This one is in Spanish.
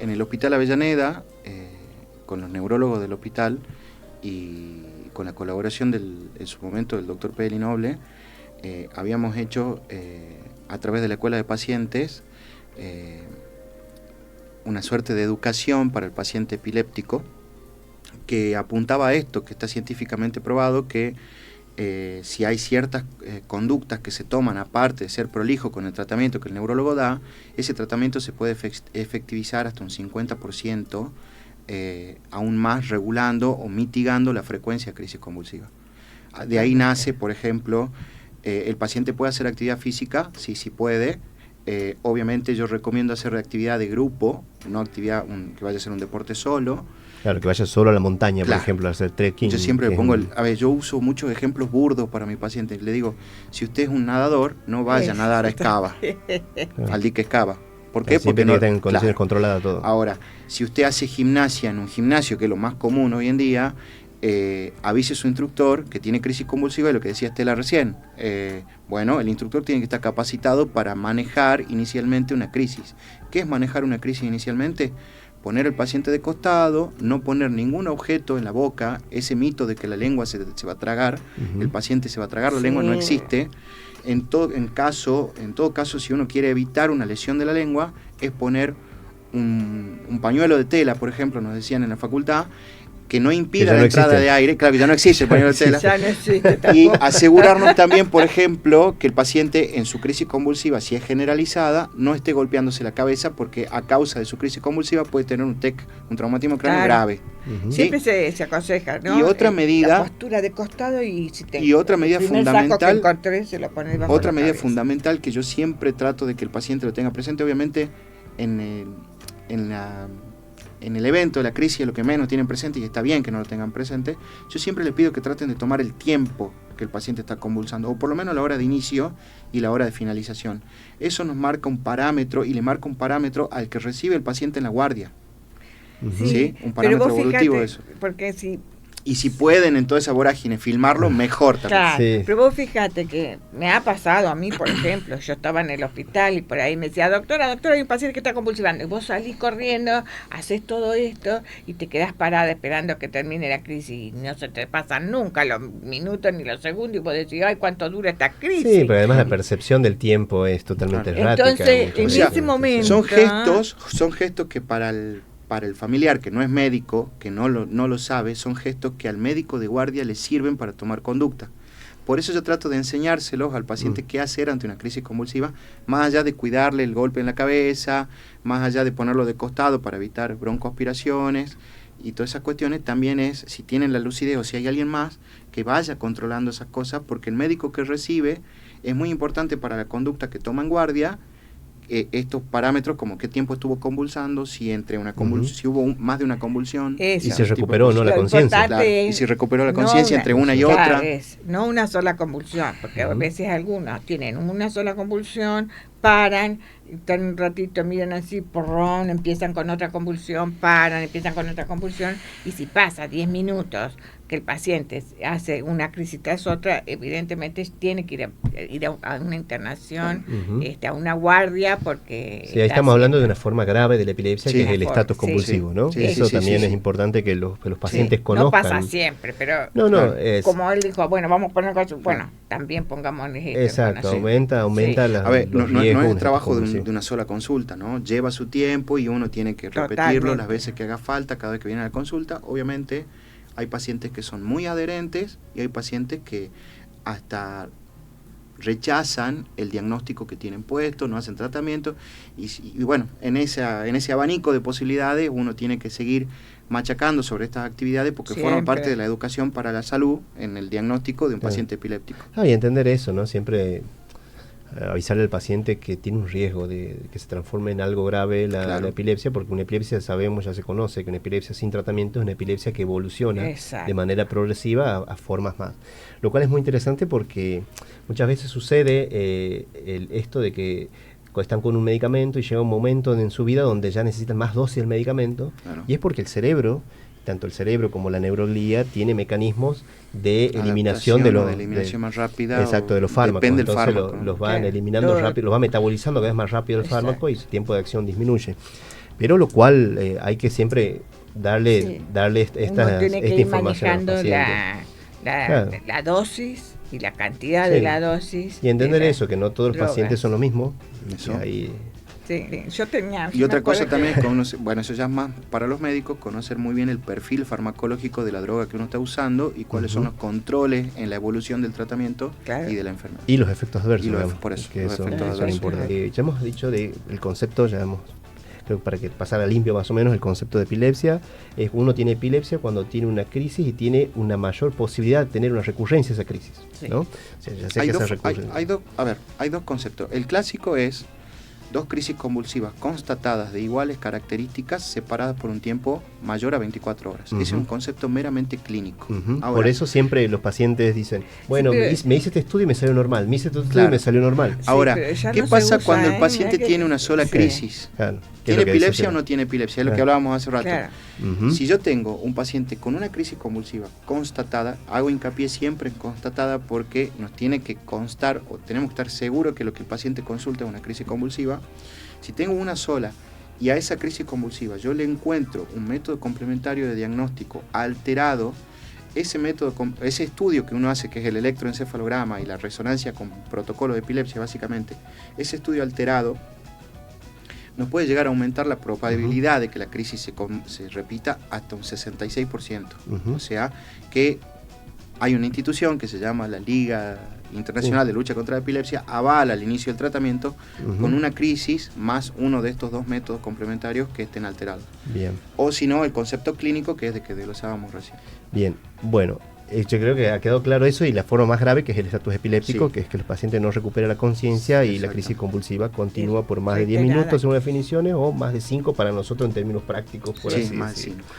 En el Hospital Avellaneda, con los neurólogos del hospital y con la colaboración en su momento del doctor Peli Noble, habíamos hecho a través de la escuela de pacientes una suerte de educación para el paciente epiléptico que apuntaba a esto, que está científicamente probado, que si hay ciertas conductas que se toman aparte de ser prolijo con el tratamiento que el neurólogo da, ese tratamiento se puede efectivizar hasta un 50%, aún más regulando o mitigando la frecuencia de crisis convulsiva. De ahí nace, por ejemplo, el paciente puede hacer actividad física, sí puede. Obviamente yo recomiendo hacer actividad de grupo, no actividad que vaya a ser un deporte solo. Claro, que vaya solo a la montaña, claro. Por ejemplo, a hacer trekking. Yo siempre yo uso muchos ejemplos burdos para mi paciente. Le digo, si usted es un nadador, no vaya a nadar a Escava, al dique Escava. ¿Por qué? Porque no tienen condiciones controladas todo. Ahora, si usted hace gimnasia en un gimnasio, que es lo más común hoy en día, avise a su instructor que tiene crisis convulsiva, y lo que decía Estela recién. Bueno, el instructor tiene que estar capacitado para manejar inicialmente una crisis. ¿Qué es manejar una crisis inicialmente? Poner al paciente de costado, no poner ningún objeto en la boca, ese mito de que la lengua se va a tragar, el paciente se va a tragar, la lengua no existe. En todo caso, si uno quiere evitar una lesión de la lengua, es poner un pañuelo de tela, por ejemplo, nos decían en la facultad, que no impida la entrada de aire, claro que ya no existe el pañuelo de tela, ya no existe tampoco. Y asegurarnos también, por ejemplo, que el paciente en su crisis convulsiva, si es generalizada, no esté golpeándose la cabeza, porque a causa de su crisis convulsiva puede tener un TEC, un traumatismo cráneo grave. Siempre se aconseja, ¿no? Y otra medida, la postura de costado y otra medida fundamental, otra medida fundamental que yo siempre trato de que el paciente lo tenga presente, obviamente en el evento de la crisis, lo que menos tienen presente, y está bien que no lo tengan presente, yo siempre les pido que traten de tomar el tiempo que el paciente está convulsando, o por lo menos la hora de inicio y la hora de finalización. Eso nos marca un parámetro, y le marca un parámetro al que recibe el paciente en la guardia. ¿Sí? Un parámetro evolutivo de eso. Porque si... Y si pueden en toda esa vorágine filmarlo, mejor también. Claro, pero vos fíjate que me ha pasado a mí, por ejemplo, yo estaba en el hospital y por ahí me decía, doctora, hay un paciente que está convulsionando, y vos salís corriendo, haces todo esto y te quedás parada esperando que termine la crisis, y no se te pasan nunca los minutos ni los segundos, y vos decís, ay, ¿cuánto dura esta crisis? Sí, pero además la percepción del tiempo es totalmente errática. Entonces, en ese momento... Son gestos que para el familiar que no es médico, que no lo sabe, son gestos que al médico de guardia le sirven para tomar conducta. Por eso yo trato de enseñárselos al paciente qué hacer ante una crisis convulsiva, más allá de cuidarle el golpe en la cabeza, más allá de ponerlo de costado para evitar broncoaspiraciones y todas esas cuestiones. También es, si tienen la lucidez o si hay alguien más, que vaya controlando esas cosas, porque el médico que recibe es muy importante para la conducta que toma en guardia. Estos parámetros, como qué tiempo estuvo convulsando, si entre una si hubo más de una convulsión, y se recuperó la conciencia, y si recuperó la conciencia entre una y otra, no una sola convulsión, porque a veces algunos tienen una sola convulsión, paran, están un ratito, miran así, porrón, empiezan con otra convulsión, paran, empiezan con otra convulsión, y si pasa 10 minutos que el paciente hace una crisis tras otra, evidentemente tiene que ir a una internación, a una guardia, porque... Sí, ahí estamos hablando de una forma grave de la epilepsia, que es el estatus convulsivo, ¿no? Eso también es importante que los pacientes conozcan. No pasa siempre, pero como él dijo, bueno, vamos a poner cosas, también pongamos... Exacto, aumenta los riesgos. No es el trabajo de una sola consulta, ¿no? Lleva su tiempo y uno tiene que repetirlo las veces que haga falta, cada vez que viene a la consulta. Obviamente hay pacientes que son muy adherentes y hay pacientes que hasta rechazan el diagnóstico que tienen puesto, no hacen tratamiento, y bueno, en ese abanico de posibilidades uno tiene que seguir machacando sobre estas actividades, porque forman parte de la educación para la salud en el diagnóstico de un paciente epiléptico. Y entender eso, ¿no? Siempre avisarle al paciente que tiene un riesgo de que se transforme en algo grave la epilepsia, porque una epilepsia, sabemos, ya se conoce, que una epilepsia sin tratamiento es una epilepsia que evoluciona de manera progresiva a formas más. Lo cual es muy interesante porque muchas veces sucede esto de que están con un medicamento y llega un momento en su vida donde ya necesitan más dosis del medicamento, y es porque el cerebro, tanto el cerebro como la neuroglía, tiene mecanismos de eliminación de más rápida, de los fármacos. Depende del Entonces fármaco, los van eliminando rápido, los va metabolizando cada vez más rápido el fármaco, y su tiempo de acción disminuye. Pero lo cual hay que siempre darle esta información al paciente. La dosis y la cantidad de la dosis. Y entender eso, que no todos los pacientes son lo mismo. Eso. Yo tenía... Y otra cosa también es conocer, bueno, eso ya es más para los médicos, conocer muy bien el perfil farmacológico de la droga que uno está usando y cuáles son los controles en la evolución del tratamiento y de la enfermedad. Y los efectos adversos. Por eso, que son importantes. Ya hemos dicho del concepto, creo que para que pasara limpio más o menos el concepto de epilepsia, es uno tiene epilepsia cuando tiene una crisis y tiene una mayor posibilidad de tener una recurrencia de esa crisis, ¿no? O sea, ya sé hay dos conceptos. El clásico es 2 crisis convulsivas constatadas de iguales características separadas por un tiempo mayor a 24 horas. Ese es un concepto meramente clínico. Ahora, por eso siempre los pacientes dicen, bueno, me hice este estudio y me salió normal, me hice este estudio y me salió normal. Ahora, ¿qué pasa cuando el paciente tiene una sola crisis? ¿Tiene epilepsia o no tiene epilepsia? Es lo que hablábamos hace rato. Si yo tengo un paciente con una crisis convulsiva constatada, hago hincapié siempre en constatada porque nos tiene que constar o tenemos que estar seguros que lo que el paciente consulta es una crisis convulsiva. Si tengo una sola y a esa crisis convulsiva yo le encuentro un método complementario de diagnóstico alterado, ese estudio que uno hace, que es el electroencefalograma y la resonancia con protocolo de epilepsia básicamente, ese estudio alterado nos puede llegar a aumentar la probabilidad de que la crisis se repita hasta un 66%. O sea que hay una institución que se llama la Liga Internacional de Lucha contra la Epilepsia, avala el inicio del tratamiento con una crisis más uno de estos 2 métodos complementarios que estén alterados. Bien. O si no, el concepto clínico, que es de que desglosábamos recién. Bien, bueno, yo creo que ha quedado claro eso, y la forma más grave, que es el estatus epiléptico, que es que el paciente no recupera la conciencia y la crisis convulsiva continúa por más de 10 minutos según definiciones, o más de 5 para nosotros en términos prácticos, por así más de decirlo. 5.